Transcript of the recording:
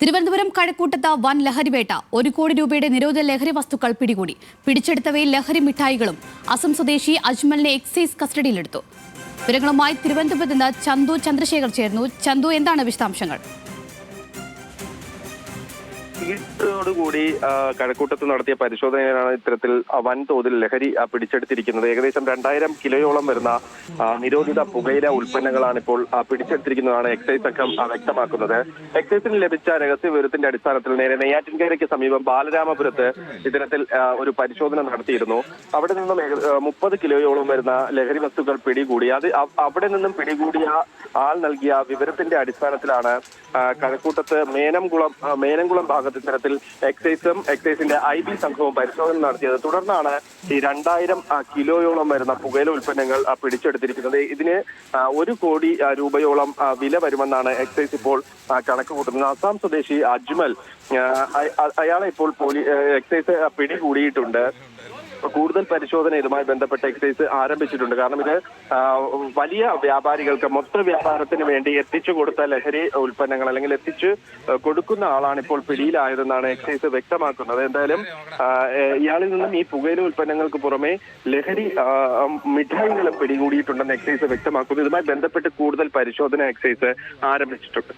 തിരുവനന്തപുരം കഴക്കൂട്ടത്ത് വൻ ലഹരിവേട്ട. 1 കോടി രൂപയുടെ നിരോധിത ലഹരി വസ്തുക്കൾ പിടികൂടി. പിടിച്ചെടുത്തവയിൽ ലഹരി മിഠായികളും. അസം സ്വദേശി അജ്മലിനെ എക്സൈസ് കസ്റ്റഡിയിലെടുത്തു. വിവരങ്ങളുമായി തിരുവനന്തപുരത്ത് നിന്ന് ചന്തു ചന്ദ്രശേഖർ ചേർന്നു. ചന്തു, എന്താണ് വിശദാംശങ്ങൾ? ോടുകൂടി കഴക്കൂട്ടത്ത് നടത്തിയ പരിശോധനയിലാണ് ഇത്തരത്തിൽ വൻതോതിൽ ലഹരി പിടിച്ചെടുത്തിരിക്കുന്നത്. ഏകദേശം 2000 കിലോയോളം വരുന്ന നിരോധിത പുകയില ഉൽപ്പന്നങ്ങളാണ് ഇപ്പോൾ പിടിച്ചെടുത്തിരിക്കുന്നതാണ് എക്സൈസ് സംഘം വ്യക്തമാക്കുന്നത്. എക്സൈസിന് ലഭിച്ച രഹസ്യ വിവരത്തിന്റെ അടിസ്ഥാനത്തിൽ നേരെ നെയ്യാറ്റിൻകരയ്ക്ക് സമീപം ബാലരാമപുരത്ത് ഇത്തരത്തിൽ ഒരു പരിശോധന നടത്തിയിരുന്നു. അവിടെ നിന്നും 30 കിലോയോളം വരുന്ന ലഹരി വസ്തുക്കൾ പിടികൂടി. അവിടെ നിന്നും പിടികൂടിയ ആൾ നൽകിയ വിവരത്തിന്റെ അടിസ്ഥാനത്തിലാണ് കഴക്കൂട്ടത്ത് മേനംകുളം ഭാഗത്ത് ഇത്തരത്തിൽ എക്സൈസിന്റെ IB സംഘവും പരിശോധന നടത്തിയത്. തുടർന്നാണ് ഈ 2000 കിലോയോളം വരുന്ന പുകയില ഉൽപ്പന്നങ്ങൾ പിടിച്ചെടുത്തിരിക്കുന്നത്. ഇതിന് 1 കോടി രൂപയോളം വില വരുമെന്നാണ് എക്സൈസ് ഇപ്പോൾ കണക്ക് കൂട്ടുന്നത്. അസം സ്വദേശി അജ്മൽ, അയാളെ ഇപ്പോൾ എക്സൈസ് പിടികൂടിയിട്ടുണ്ട്. കൂടുതൽ പരിശോധന ഇതുമായി ബന്ധപ്പെട്ട് എക്സൈസ് ആരംഭിച്ചിട്ടുണ്ട്. കാരണം ഇത് വലിയ വ്യാപാരികൾക്ക് മൊത്ത വ്യാപാരത്തിന് വേണ്ടി എത്തിച്ചു കൊടുത്ത ലഹരി ഉൽപ്പന്നങ്ങൾ അല്ലെങ്കിൽ എത്തിച്ചു കൊടുക്കുന്ന ആളാണ് ഇപ്പോൾ പിടിയിലായതെന്നാണ് എക്സൈസ് വ്യക്തമാക്കുന്നത്. എന്തായാലും ഇയാളിൽ നിന്നും ഈ പുകയില ഉൽപ്പന്നങ്ങൾക്ക് പുറമെ ലഹരി മിഠായികളും പിടികൂടിയിട്ടുണ്ടെന്ന് എക്സൈസ് വ്യക്തമാക്കുന്നു. ഇതുമായി ബന്ധപ്പെട്ട് കൂടുതൽ പരിശോധന എക്സൈസ് ആരംഭിച്ചിട്ടുണ്ട്.